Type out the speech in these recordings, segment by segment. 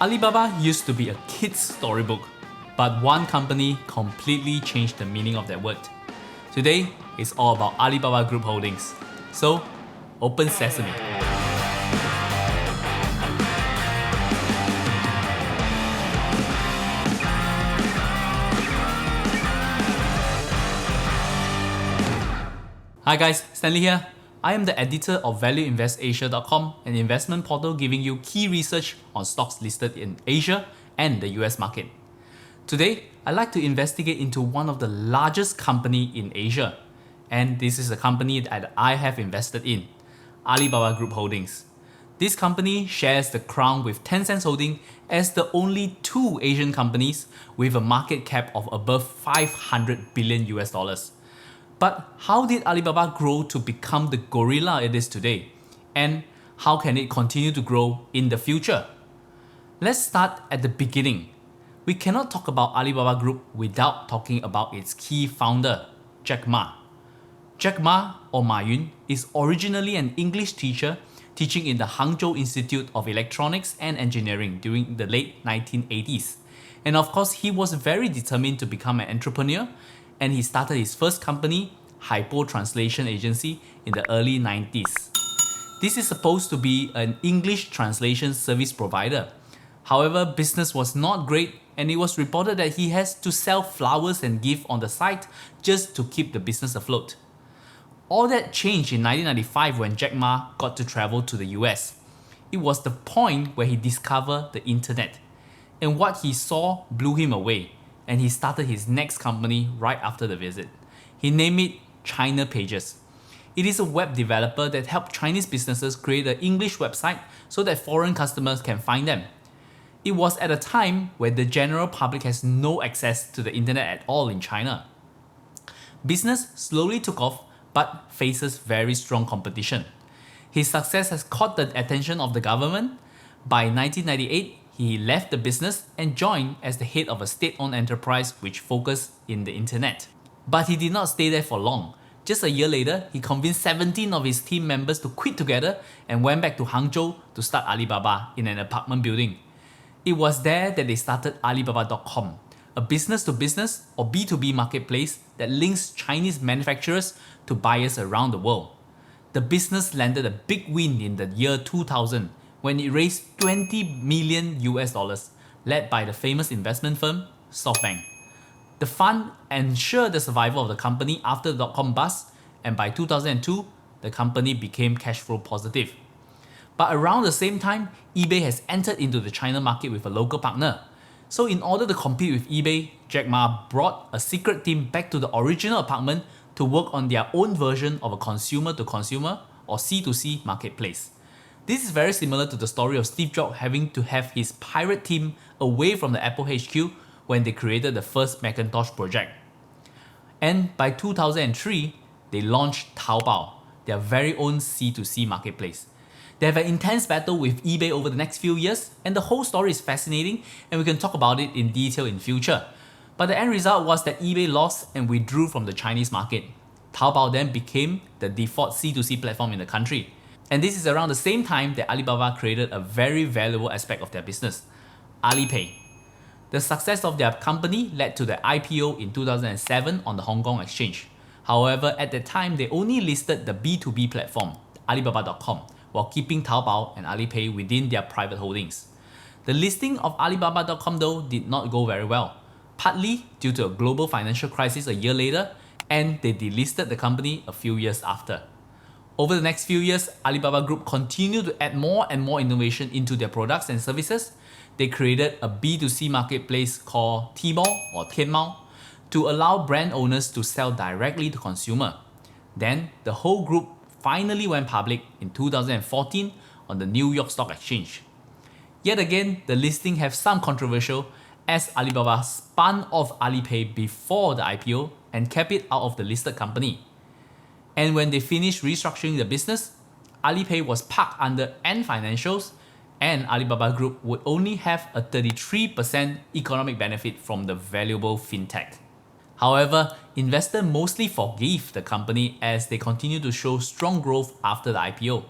Alibaba used to be a kid's storybook, but one company completely changed the meaning of that word. Today, it's all about Alibaba Group Holdings. So, open sesame. Hi guys, Stanley here. I am the editor of valueinvestasia.com, an investment portal giving you key research on stocks listed in Asia and the US market. Today, I'd like to investigate into one of the largest company in Asia, and this is a company that I have invested in, Alibaba Group Holdings. This company shares the crown with Tencent Holding as the only two Asian companies with a market cap of above 500 billion US dollars. But how did Alibaba grow to become the gorilla it is today? And how can it continue to grow in the future? Let's start at the beginning. We cannot talk about Alibaba Group without talking about its key founder, Jack Ma. Jack Ma, or Ma Yun, is originally an English teacher teaching in the Hangzhou Institute of Electronics and Engineering during the late 1980s. And of course, he was very determined to become an entrepreneur, and he started his first company, Hypo Translation Agency, in the early 90s. This is supposed to be an English translation service provider. However, business was not great, and it was reported that he has to sell flowers and gifts on the site just to keep the business afloat. All that changed in 1995 when Jack Ma got to travel to the US. It was the point where he discovered the internet, and what he saw blew him away, and he started his next company right after the visit. He named it China Pages. It is a web developer that helped Chinese businesses create an English website so that foreign customers can find them. It was at a time when the general public has no access to the internet at all in China. Business slowly took off but faces very strong competition. His success has caught the attention of the government. By 1998, he left the business and joined as the head of a state-owned enterprise which focused in the internet. But he did not stay there for long. Just a year later, he convinced 17 of his team members to quit together and went back to Hangzhou to start Alibaba in an apartment building. It was there that they started Alibaba.com, a business-to-business or B2B marketplace that links Chinese manufacturers to buyers around the world. The business landed a big win in the year 2000 when it raised 20 million US dollars, led by the famous investment firm SoftBank. The fund ensured the survival of the company after the dot-com bust, and by 2002, the company became cash flow positive. But around the same time, eBay has entered into the China market with a local partner. So in order to compete with eBay, Jack Ma brought a secret team back to the original apartment to work on their own version of a consumer-to-consumer or C2C marketplace. This is very similar to the story of Steve Jobs having to have his pirate team away from the Apple HQ when they created the first Macintosh project. And by 2003, they launched Taobao, their very own C2C marketplace. They have an intense battle with eBay over the next few years, and the whole story is fascinating, and we can talk about it in detail in future. But the end result was that eBay lost and withdrew from the Chinese market. Taobao then became the default C2C platform in the country. And this is around the same time that Alibaba created a very valuable aspect of their business, Alipay. The success of their company led to the IPO in 2007 on the Hong Kong Exchange. However, at that time, they only listed the B2B platform, Alibaba.com, while keeping Taobao and Alipay within their private holdings. The listing of Alibaba.com though did not go very well, partly due to a global financial crisis a year later, and they delisted the company a few years after. Over the next few years, Alibaba Group continued to add more and more innovation into their products and services. They created a B2C marketplace called Tmall or Tianmao to allow brand owners to sell directly to consumer. Then the whole group finally went public in 2014 on the New York Stock Exchange. Yet again, the listing have some controversial as Alibaba spun off Alipay before the IPO and kept it out of the listed company. And when they finished restructuring the business, Alipay was parked under Ant Financials, and Alibaba Group would only have a 33% economic benefit from the valuable fintech. However, investors mostly forgave the company as they continued to show strong growth after the IPO.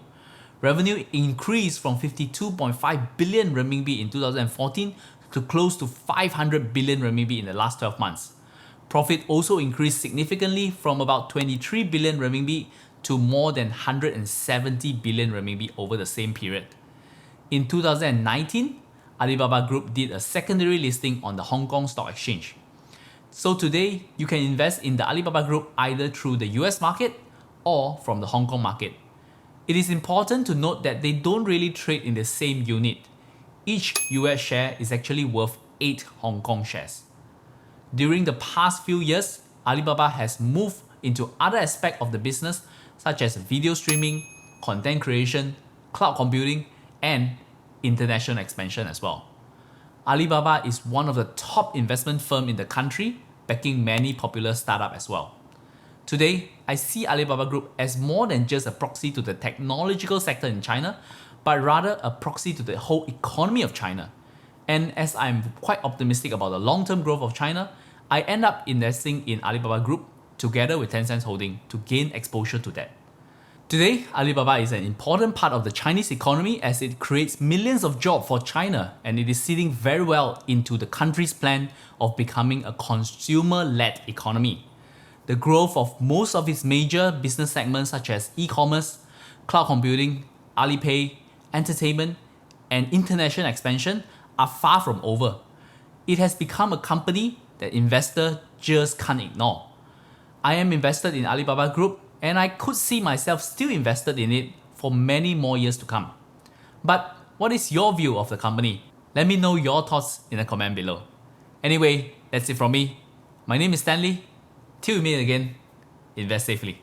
revenue increased from 52.5 billion renminbi in 2014 to close to 500 billion renminbi in the last 12 months. Profit also increased significantly from about 23 billion renminbi to more than 170 billion renminbi over the same period. In 2019, Alibaba Group did a secondary listing on the Hong Kong Stock Exchange. So today, you can invest in the Alibaba Group either through the US market or from the Hong Kong market. It is important to note that they don't really trade in the same unit. Each US share is actually worth 8 Hong Kong shares. During the past few years, Alibaba has moved into other aspects of the business such as video streaming, content creation, cloud computing, and international expansion as well. Alibaba is one of the top investment firms in the country, backing many popular startups as well. Today, I see Alibaba Group as more than just a proxy to the technological sector in China, but rather a proxy to the whole economy of China. And as I'm quite optimistic about the long-term growth of China, I end up investing in Alibaba Group together with Tencent Holding to gain exposure to that. Today, Alibaba is an important part of the Chinese economy as it creates millions of jobs for China, and it is sitting very well into the country's plan of becoming a consumer-led economy. The growth of most of its major business segments such as e-commerce, cloud computing, Alipay, entertainment, and international expansion are far from over. It has become a company that investors just can't ignore. I am invested in Alibaba Group, and I could see myself still invested in it for many more years to come. But what is your view of the company? Let me know your thoughts in the comment below. Anyway, that's it from me. My name is Stanley. Till we meet again, invest safely.